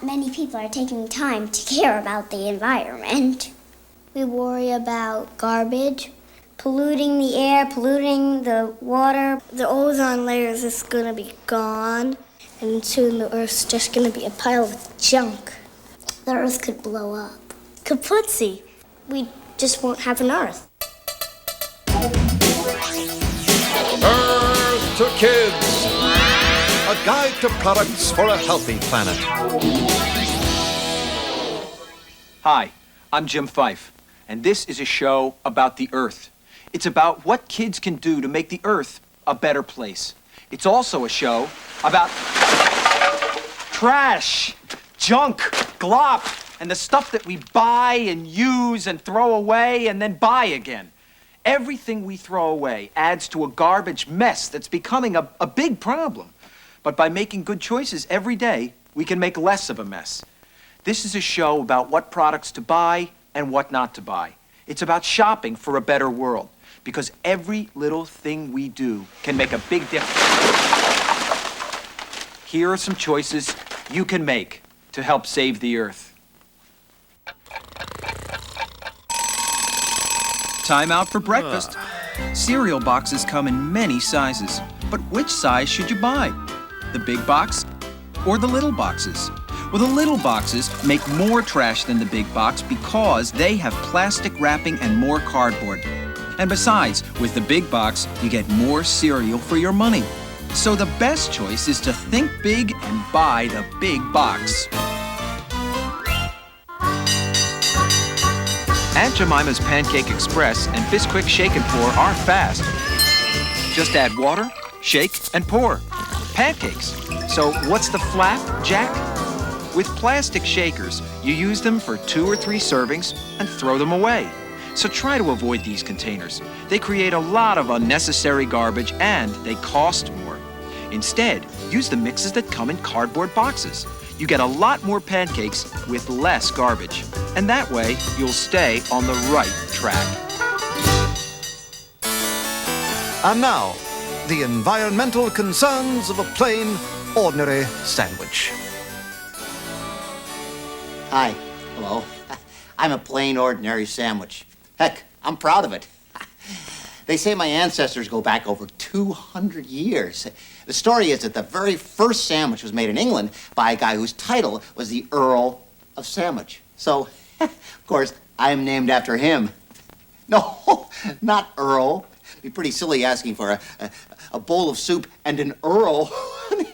that many people are taking time to care about the environment. We worry about garbage, polluting the air, polluting the water. The ozone layer is going to be gone, and soon the Earth's just going to be a pile of junk. The Earth could blow up. Kaputzi. We just won't have an Earth. Earth to Kids, a guide to products for a healthy planet. Hi, I'm Jim Fife, and this is a show about the Earth. It's about what kids can do to make the Earth a better place. It's also a show about trash, junk, glop, and the stuff that we buy and use and throw away and then buy again. Everything we throw away adds to a garbage mess that's becoming a big problem. But by making good choices every day, we can make less of a mess. This is a show about what products to buy and what not to buy. It's about shopping for a better world, because every little thing we do can make a big difference. Here are some choices you can make to help save the Earth. Time out for breakfast. Cereal boxes come in many sizes, but which size should you buy? The big box or the little boxes? Well, the little boxes make more trash than the big box because they have plastic wrapping and more cardboard. And besides, with the big box, you get more cereal for your money. So the best choice is to think big and buy the big box. Aunt Jemima's Pancake Express and Bisquick Shake and Pour are fast. Just add water, shake, and pour. Pancakes. So what's the flap, Jack? With plastic shakers, you use them for 2 or 3 servings and throw them away. So try to avoid these containers. They create a lot of unnecessary garbage and they cost more. Instead, use the mixes that come in cardboard boxes. You get a lot more pancakes with less garbage. And that way, you'll stay on the right track. And now, the environmental concerns of a plain, ordinary sandwich. Hi. Hello. I'm a plain, ordinary sandwich. Heck, I'm proud of it. They say my ancestors go back over 200 years. The story is that the very first sandwich was made in England by a guy whose title was the Earl of Sandwich. So, of course, I'm named after him. No, not Earl. It'd be pretty silly asking for a bowl of soup and an Earl.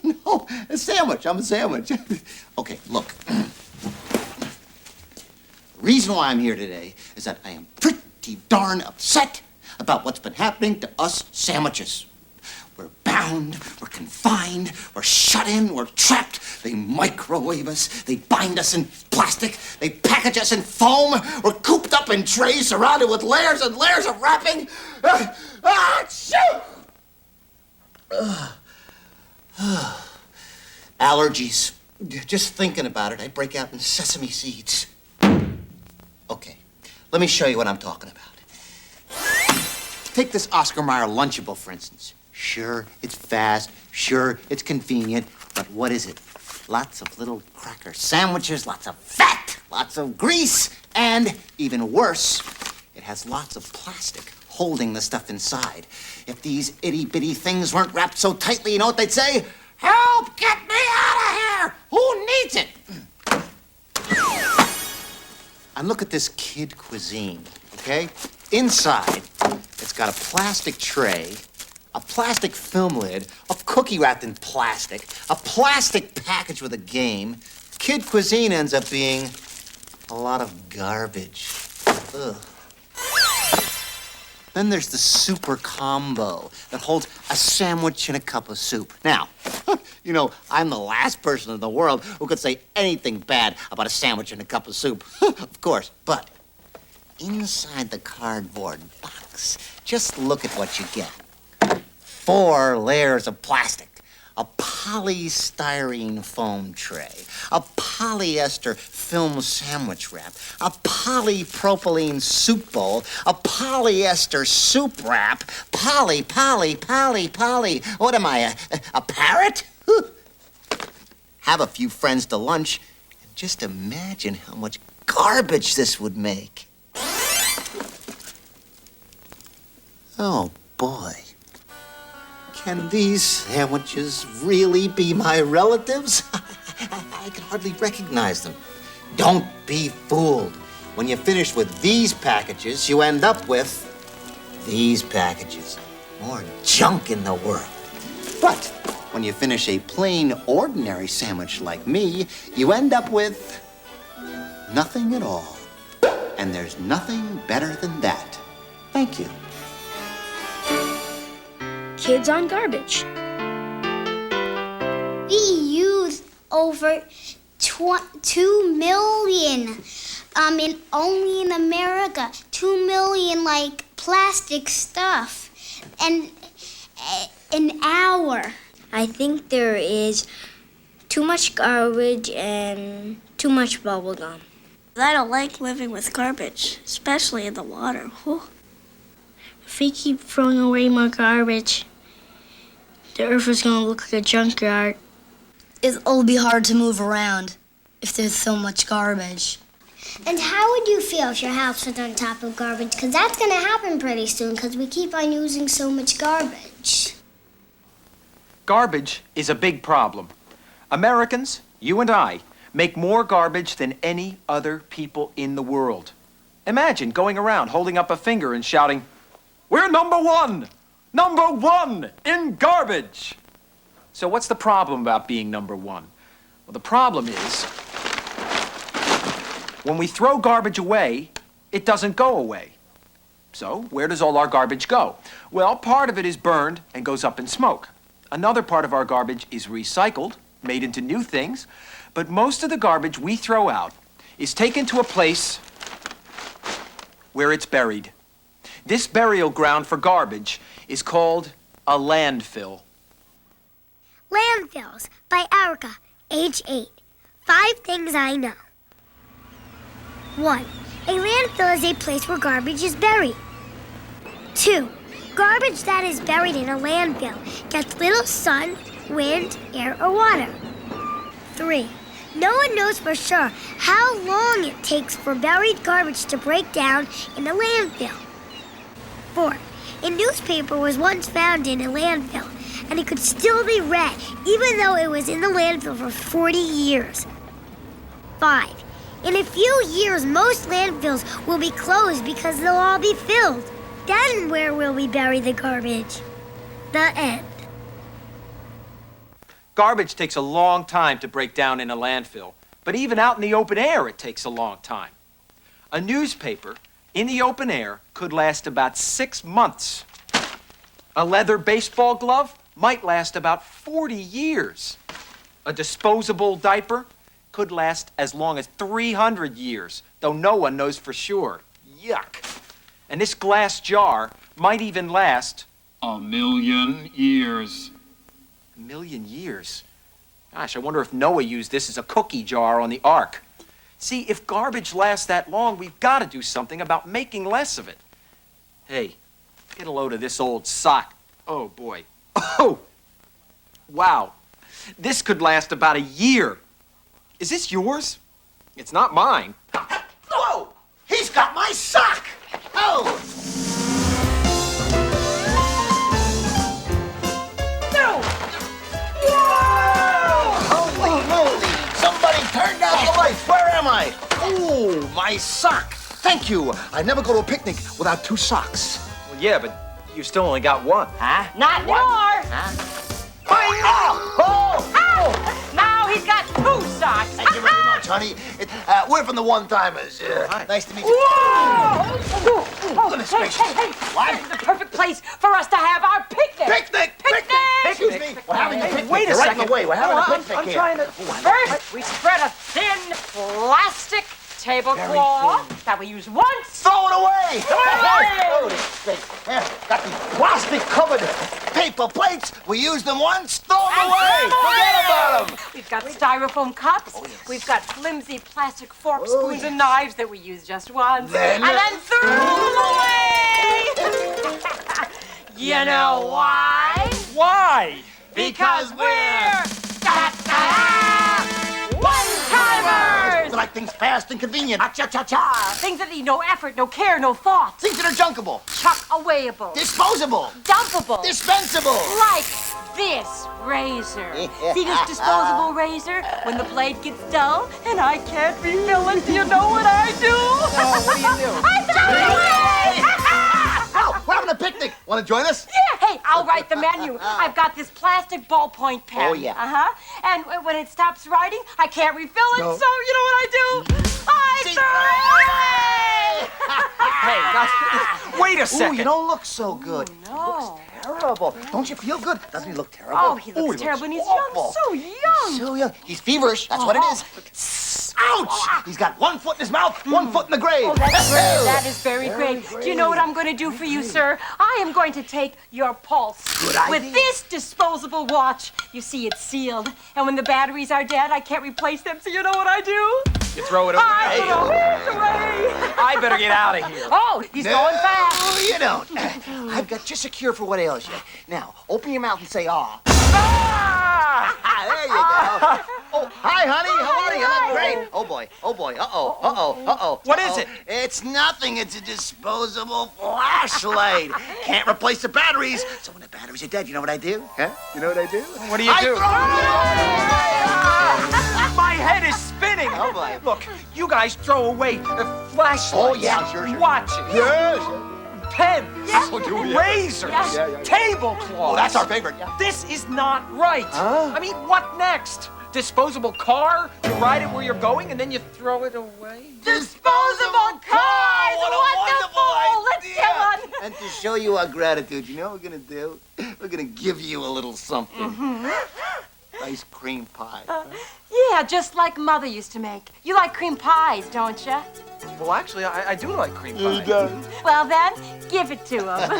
No, a sandwich. I'm a sandwich. Okay, look. The reason why I'm here today is that I am pretty darn upset about what's been happening to us sandwiches. We're bound, we're confined, we're shut in, we're trapped. They microwave us, they bind us in plastic, they package us in foam. We're cooped up in trays surrounded with layers and layers of wrapping. Allergies. Just thinking about it, I break out in sesame seeds. Okay, let me show you what I'm talking about. Take this Oscar Mayer Lunchable, for instance. Sure, it's fast. Sure, it's convenient. But what is it? Lots of little cracker sandwiches, lots of fat, lots of grease, and even worse, it has lots of plastic holding the stuff inside. If these itty-bitty things weren't wrapped so tightly, you know what they'd say? Help! Get me out of here! Who needs it? And look at this kid cuisine, okay? Inside, it's got a plastic tray, a plastic film lid, a cookie wrapped in plastic, a plastic package with a game. Kid cuisine ends up being a lot of garbage. Ugh. Then there's the super combo that holds a sandwich and a cup of soup. Now, you know, I'm the last person in the world who could say anything bad about a sandwich and a cup of soup. Of course, but inside the cardboard box, just look at what you get. 4 layers of plastic, a polystyrene foam tray, a polyester film sandwich wrap, a polypropylene soup bowl, a polyester soup wrap, poly. What am I, a parrot? Have a few friends to lunch, Just imagine how much garbage this would make. Oh, boy. Can these sandwiches really be my relatives? I can hardly recognize them. Don't be fooled. When you finish with these packages, you end up with these packages. More junk in the world. But when you finish a plain, ordinary sandwich like me, you end up with nothing at all. And there's nothing better than that. Thank you. Kids on garbage. We use over 2 million, only in America, 2 million, like, plastic stuff, and an hour. I think there is too much garbage and too much bubble gum. I don't like living with garbage, especially in the water. Whew. If we keep throwing away more garbage, the earth is going to look like a junkyard. It'll be hard to move around if there's so much garbage. And how would you feel if your house was on top of garbage? Because that's going to happen pretty soon because we keep on using so much garbage. Garbage is a big problem. Americans, you and I, make more garbage than any other people in the world. Imagine going around holding up a finger and shouting, "We're number one! Number one in garbage!" So what's the problem about being number one? Well, the problem is, when we throw garbage away, it doesn't go away. So where does all our garbage go? Well, part of it is burned and goes up in smoke. Another part of our garbage is recycled, made into new things, but most of the garbage we throw out is taken to a place where it's buried. This burial ground for garbage is called a landfill. Landfills by Erica, age 8. 5 things I know. 1. A landfill is a place where garbage is buried. 2. Garbage that is buried in a landfill gets little sun, wind, air, or water. 3. No one knows for sure how long it takes for buried garbage to break down in a landfill. 4. A newspaper was once found in a landfill, and it could still be read even though it was in the landfill for 40 years. 5. In a few years, most landfills will be closed because they'll all be filled. Then where will we bury the garbage? The end. Garbage takes a long time to break down in a landfill, but even out in the open air, it takes a long time. A newspaper in the open air could last about 6 months. A leather baseball glove might last about 40 years. A disposable diaper could last as long as 300 years, though no one knows for sure. Yuck. And this glass jar might even last 1,000,000 years. 1,000,000 years? Gosh, I wonder if Noah used this as a cookie jar on the ark. See, if garbage lasts that long, we've got to do something about making less of it. Hey, get a load of this old sock. Oh, boy. Oh! Wow. This could last about a year. Is this yours? It's not mine. Whoa! He's got my sock! Oh! No! Holy moly! Somebody turned out the lights. Where am I? Oh, my sock. Thank you. I never go to a picnic without 2 socks. Well, yeah, but you still only got one. Huh? Not anymore! Oh! Now he's got 2 socks! Thank you very much, honey. We're from the One-Timers. Nice to meet you. Whoa! Goodness Hey, gracious. hey, hey! What? This is the perfect place for us to have our picnic! Picnic! Excuse me. We're having a picnic. Wait a You're right in second. the way. We're having a I'm picnic here. trying to... First, we spread a thin plastic tablecloth that we use once. Throw it away! away! Got these plastic-covered paper plates. We used them once. Throw them away! Forget about them! We've got styrofoam cups. We've got flimsy plastic forks, spoons, and knives that we use just once. Then- and then throw them away! You know why? Why? Because we're one-timers! like things fast and convenient. Cha-cha-cha. Things that need no effort, no care, no thought. Things that are junkable. Chuck-awayable. Disposable. Dumpable. Dispensable. Like this razor. See this disposable razor? When the blade gets dull and I can't refill it, do you know what I do? No, what do you do? I throw it away! Oh, we're having a picnic. Want to join us? Yeah, hey, I'll write the menu. I've got this plastic ballpoint pen. Oh, yeah. Uh-huh. And when it stops writing, I can't refill it, No. so you know what I do? I throw it away! Hey, guys, wait a Ooh, second. you don't look so good. No. Terrible. Don't you feel good? Doesn't he look terrible? Oh, he looks terrible, and he's young, awful. so young. So young. He's feverish. That's what it is. Ouch! He's got one foot in his mouth, one foot in the grave. Oh, that's great. That is very great. Do you know what I'm going to do for you, sir? I am going to take your pulse. Good idea. With this disposable watch. You see, it's sealed. And when the batteries are dead, I can't replace them, so you know what I do? You throw it away. I throw it away. I better get out of here. Oh, he's going fast. No, you don't. I've got just a cure for what ails you. Now, open your mouth and say, ah. There you go. Oh, hi, honey. How are you? You look great. Oh, boy. Oh, boy. Uh-oh. Uh-oh. Uh-oh. What is it? It's nothing. It's a disposable flashlight. Can't replace the batteries. So when the batteries are dead, you know what I do? Huh? You know what I do? What do you I do? My head is spinning. Oh, boy. Look, you guys throw away the flashlights, Oh, yeah, sure. watches, Yes. pens, Oh, do we? razors, tablecloths. Oh, that's our favorite. Yeah. This is not right. Huh? I mean, what next? Disposable car? You ride it where you're going and then you throw it away? Disposable cars! What a Wonderful! wonderful Let's idea. get one. And to show you our gratitude, you know what we're gonna do? We're gonna give you a little something. Nice cream pie. Yeah, just like Mother used to make. You like cream pies, don't you? Well, actually, I do like cream pie. Well, then, give it to him.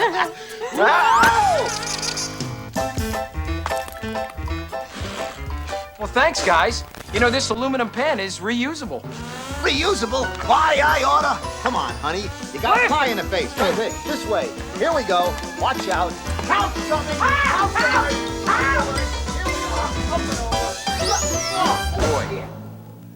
Well, thanks, guys. You know, this aluminum pen is reusable. Reusable? Why, I oughta. Come on, honey. You got a pie in the face. Hey, this way. Here we go. Watch out. Count something. Count something. Boy,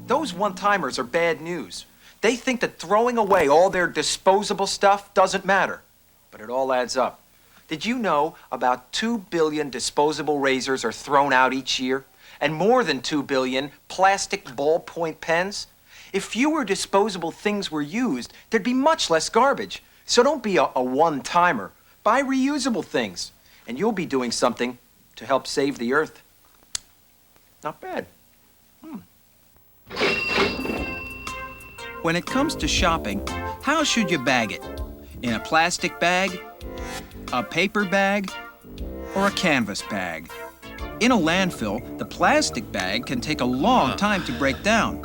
those one-timers are bad news. They think that throwing away all their disposable stuff doesn't matter. But it all adds up. Did you know about 2 billion disposable razors are thrown out each year? And more than 2 billion plastic ballpoint pens? If fewer disposable things were used, there'd be much less garbage. So don't be a one-timer. Buy reusable things, and you'll be doing something to help save the earth. Not bad. When it comes to shopping, how should you bag it? In a plastic bag, a paper bag, or a canvas bag? In a landfill, the plastic bag can take a long time to break down,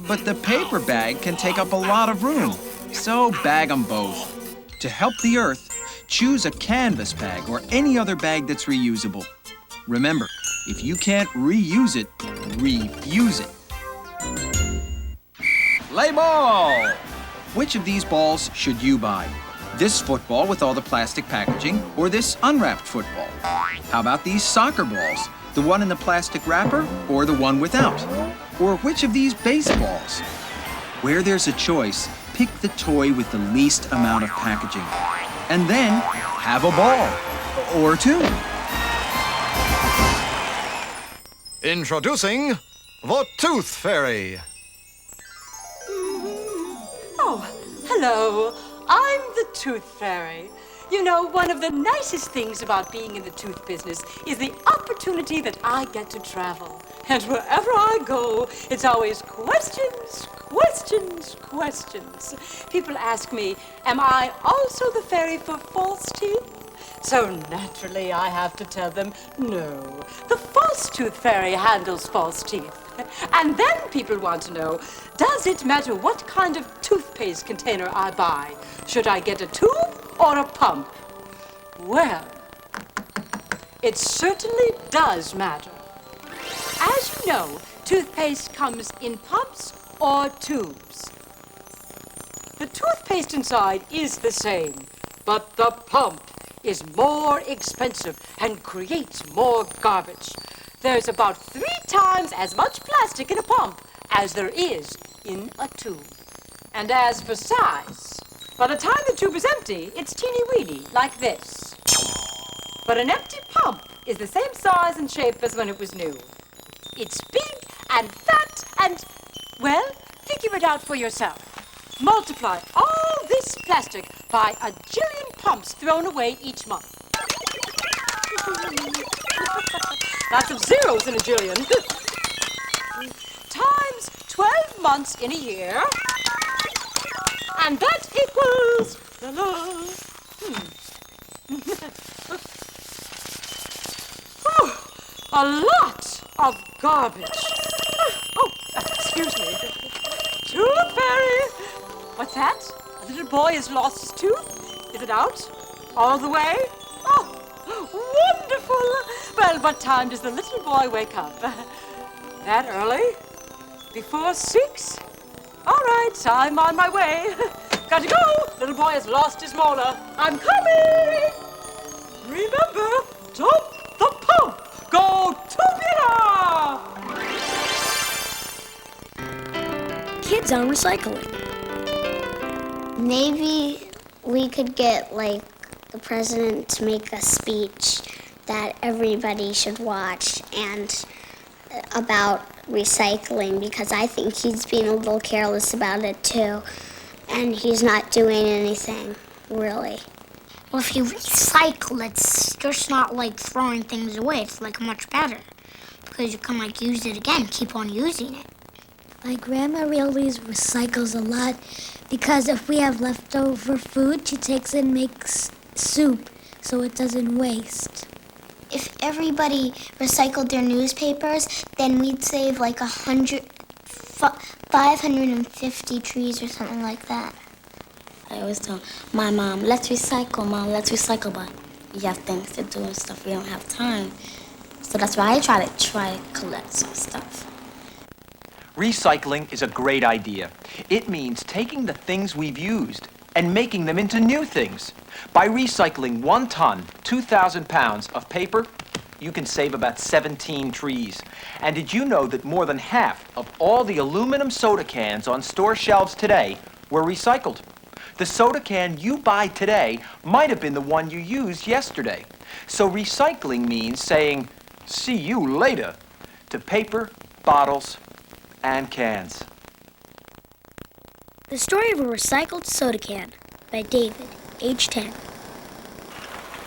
but the paper bag can take up a lot of room. So bag them both. To help the earth, choose a canvas bag or any other bag that's reusable. Remember, if you can't reuse it, refuse it. Play ball! Which of these balls should you buy? This football with all the plastic packaging or this unwrapped football? How about these soccer balls? The one in the plastic wrapper or the one without? Or which of these baseballs? Where there's a choice, pick the toy with the least amount of packaging. And then have a ball. Or two. Introducing the Tooth Fairy. Oh, hello. I'm the Tooth Fairy. You know, one of the nicest things about being in the tooth business is the opportunity that I get to travel. And wherever I go, it's always questions, questions, questions. People ask me, am I also the fairy for false teeth? So naturally, I have to tell them, no, the false tooth fairy handles false teeth. And then people want to know, does it matter what kind of toothpaste container I buy? Should I get a tube or a pump? Well, it certainly does matter. As you know, toothpaste comes in pumps or tubes. The toothpaste inside is the same, but the pump is more expensive and creates more garbage. There's about 3 times as much plastic in a pump as there is in a tube. And as for size, by the time the tube is empty, it's teeny-weeny, like this. But an empty pump is the same size and shape as when it was new. It's big and fat and, well, figure it out for yourself. Multiply all this plastic by a jillion pumps thrown away each month. Lots of zeros in a jillion. Times 12 months in a year. And that equals... a lot of garbage. Oh, excuse me. Tooth Fairy! What's that? A little boy has lost his tooth? Is it out? All the way? Oh, wonderful! Well, what time does the little boy wake up? That early? Before 6? All right, I'm on my way. Got to go! Little boy has lost his molar. I'm coming! Remember, dump the pump! Go tubular! Kids on recycling. Maybe we could get, like, the president to make a speech that everybody should watch and about recycling, because I think he's being a little careless about it too, and he's not doing anything, really. Well, if you recycle, it's just not like throwing things away. It's like much better because you can like use it again, keep on using it. My grandma really recycles a lot because if we have leftover food, she takes it and makes soup so it doesn't waste. If everybody recycled their newspapers, then we'd save like 550 trees or something like that. I always tell my mom, let's recycle, Mom, let's recycle, but we have things to do and stuff. We don't have time. So that's why I try to collect some stuff. Recycling is a great idea. It means taking the things we've used and making them into new things. By recycling 1 ton, 2,000 pounds of paper, you can save about 17 trees. And did you know that more than half of all the aluminum soda cans on store shelves today were recycled? The soda can you buy today might have been the one you used yesterday. So recycling means saying, see you later, to paper, bottles, and cans. The Story of a Recycled Soda Can by David, age 10.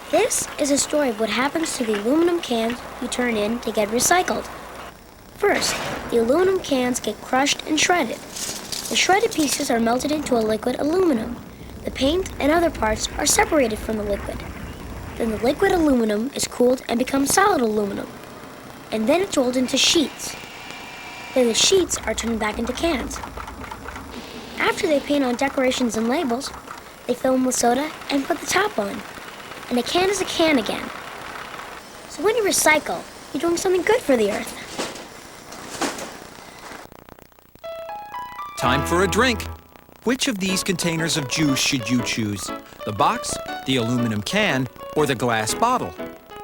This is a story of what happens to the aluminum cans you turn in to get recycled. First, the aluminum cans get crushed and shredded. The shredded pieces are melted into a liquid aluminum. The paint and other parts are separated from the liquid. Then the liquid aluminum is cooled and becomes solid aluminum. And then it's rolled into sheets. Then the sheets are turned back into cans. After they paint on decorations and labels, they fill them with soda and put the top on. And a can is a can again. So when you recycle, you're doing something good for the earth. Time for a drink. Which of these containers of juice should you choose? The box, the aluminum can, or the glass bottle?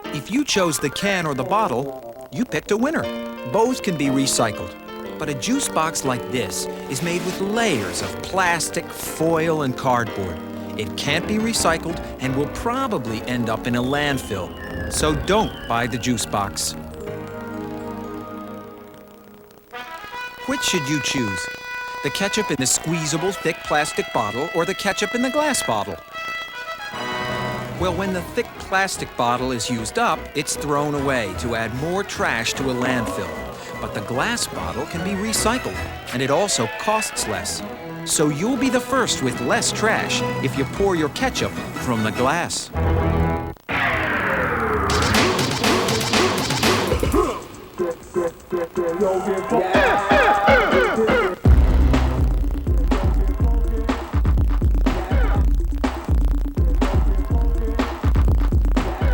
If you chose the can or the bottle, you picked a winner. Both can be recycled. But a juice box like this is made with layers of plastic, foil, and cardboard. It can't be recycled and will probably end up in a landfill. So don't buy the juice box. Which should you choose? The ketchup in the squeezable thick plastic bottle or the ketchup in the glass bottle? Well, when the thick plastic bottle is used up, it's thrown away to add more trash to a landfill. But the glass bottle can be recycled, and it also costs less. So you'll be the first with less trash if you pour your ketchup from the glass.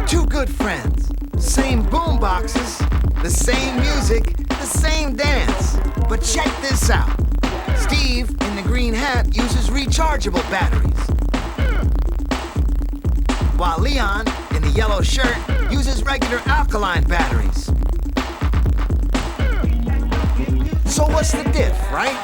Two good friends, same boom boxes, the same music, the same dance. But check this out. Steve in the green hat uses rechargeable batteries, while Leon in the yellow shirt uses regular alkaline batteries. So what's the diff, right?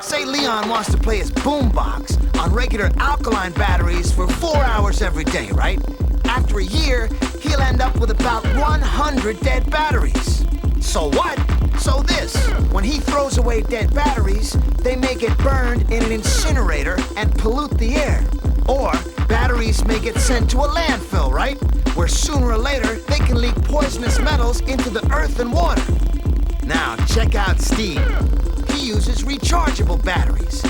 say Leon wants to play his boombox on regular alkaline batteries for 4 hours every day, right? After a year, he'll end up with about 100 dead batteries. So what? So this. When he throws away dead batteries, they may get burned in an incinerator and pollute the air. Or batteries may get sent to a landfill, right? Where sooner or later, they can leak poisonous metals into the earth and water. Now, check out Steve. He uses rechargeable batteries.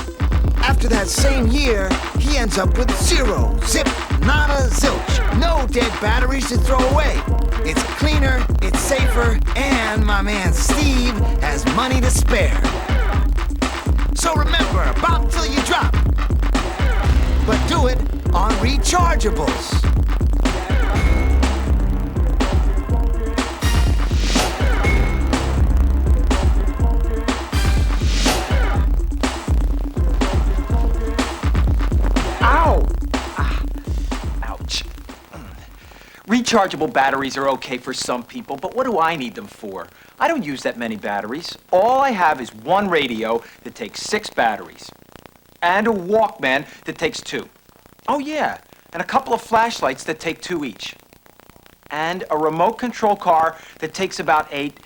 After that same year, he ends up with zero, zip, nada, zilch. No dead batteries to throw away. It's cleaner, it's safer, and my man Steve has money to spare. So remember, bop till you drop. But do it on rechargeables. Ow! Ouch. Rechargeable batteries are okay for some people, but what do I need them for? I don't use that many batteries. All I have is one radio that takes 6 batteries. And a Walkman that takes 2. Oh yeah, and a couple of flashlights that take 2 each. And a remote control car that takes about 8.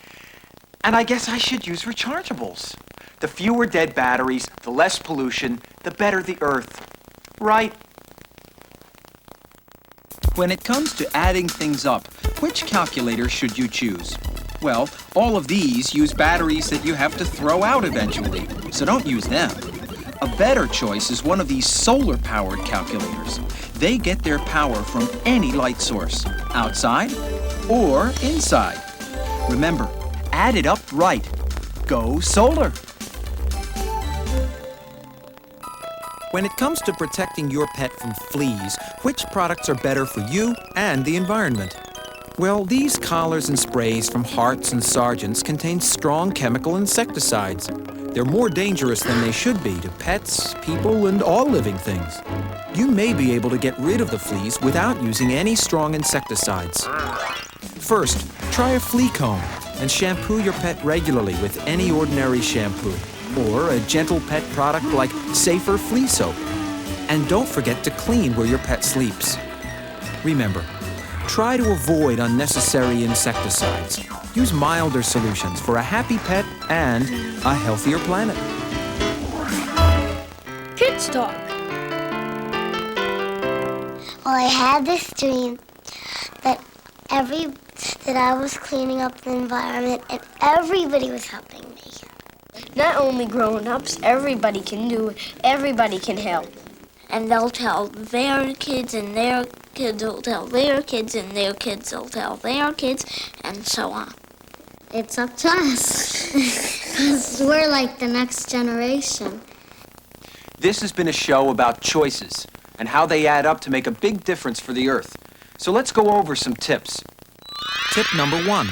And I guess I should use rechargeables. The fewer dead batteries, the less pollution, the better the earth. Right? When it comes to adding things up, which calculator should you choose? Well, all of these use batteries that you have to throw out eventually, so don't use them. A better choice is one of these solar-powered calculators. They get their power from any light source, outside or inside. Remember, add it up right. Go solar! When it comes to protecting your pet from fleas, which products are better for you and the environment? Well, these collars and sprays from Harts and Sargents contain strong chemical insecticides. They're more dangerous than they should be to pets, people, and all living things. You may be able to get rid of the fleas without using any strong insecticides. First, try a flea comb and shampoo your pet regularly with any ordinary shampoo, or a gentle pet product like Safer Flea Soap. And don't forget to clean where your pet sleeps. Remember, try to avoid unnecessary insecticides. Use milder solutions for a happy pet and a healthier planet. Kids Talk. Well, I had this dream that I was cleaning up the environment and everybody was helping me. Not only grown-ups, everybody can do it. Everybody can help. And they'll tell their kids, and their kids will tell their kids, and their kids will tell their kids, and so on. It's up to us, because we're like the next generation. This has been a show about choices and how they add up to make a big difference for the earth. So let's go over some tips. Tip number 1.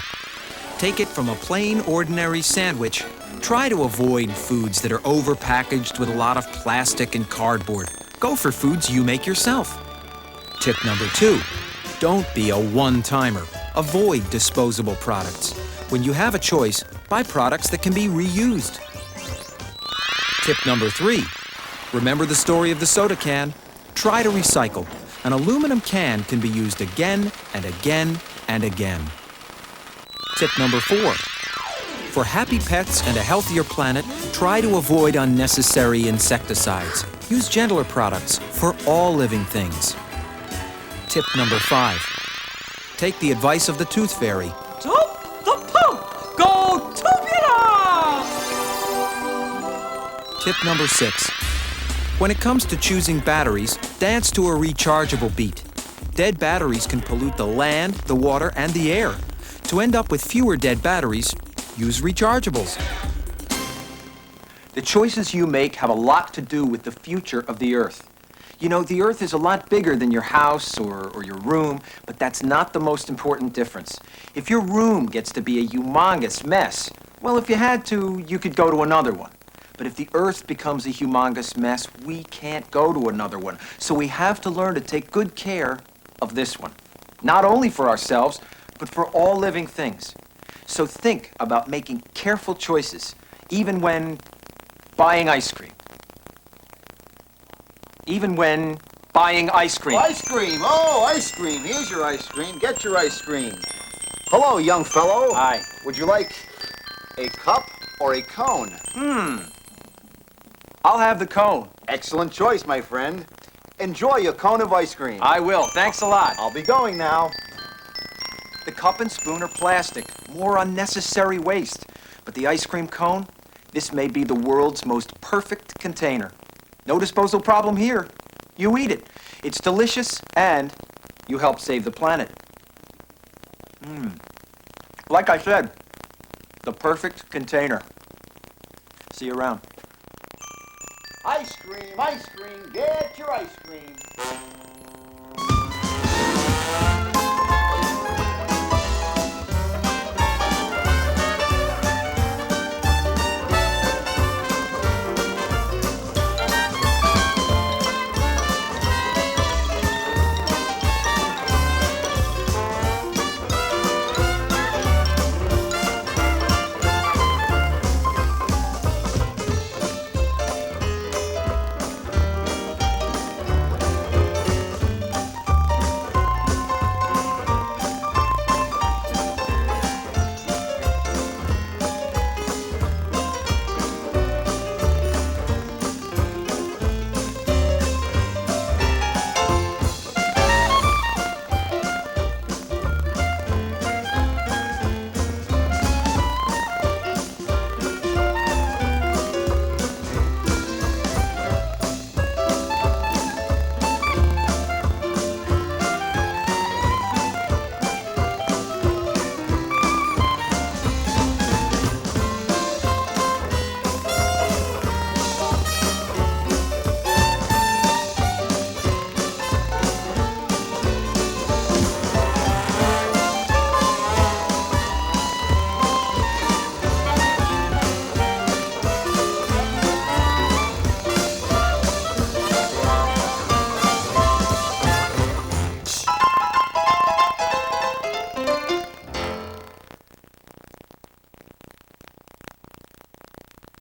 Take it from a plain, ordinary sandwich. Try to avoid foods that are overpackaged with a lot of plastic and cardboard. Go for foods you make yourself. Tip number 2. Don't be a one-timer. Avoid disposable products. When you have a choice, buy products that can be reused. Tip number 3. Remember the story of the soda can? Try to recycle. An aluminum can can be used again and again and again. Tip number 4. For happy pets and a healthier planet, try to avoid unnecessary insecticides. Use gentler products for all living things. Tip number 5. Take the advice of the Tooth Fairy. Top the pump! Go tubular! Tip number 6. When it comes to choosing batteries, dance to a rechargeable beat. Dead batteries can pollute the land, the water, and the air. To end up with fewer dead batteries, use rechargeables. The choices you make have a lot to do with the future of the earth. You know, the earth is a lot bigger than your house or your room, but that's not the most important difference. If your room gets to be a humongous mess, well, if you had to, you could go to another one. But if the earth becomes a humongous mess, we can't go to another one. So we have to learn to take good care of this one. Not only for ourselves, but for all living things. So think about making careful choices, even when buying ice cream. even when buying ice cream. Ice cream. Oh, ice cream. Here's your ice cream. Get your ice cream. Hello, young fellow. Hi. Would you like a cup or a cone? I'll have the cone. Excellent choice, my friend. Enjoy your cone of ice cream. I will. Thanks a lot. I'll be going now. The cup and spoon are plastic, more unnecessary waste. But the ice cream cone, this may be the world's most perfect container. No disposal problem here. You eat it. It's delicious and you help save the planet. Like I said, the perfect container. See you around. Ice cream, get your ice cream.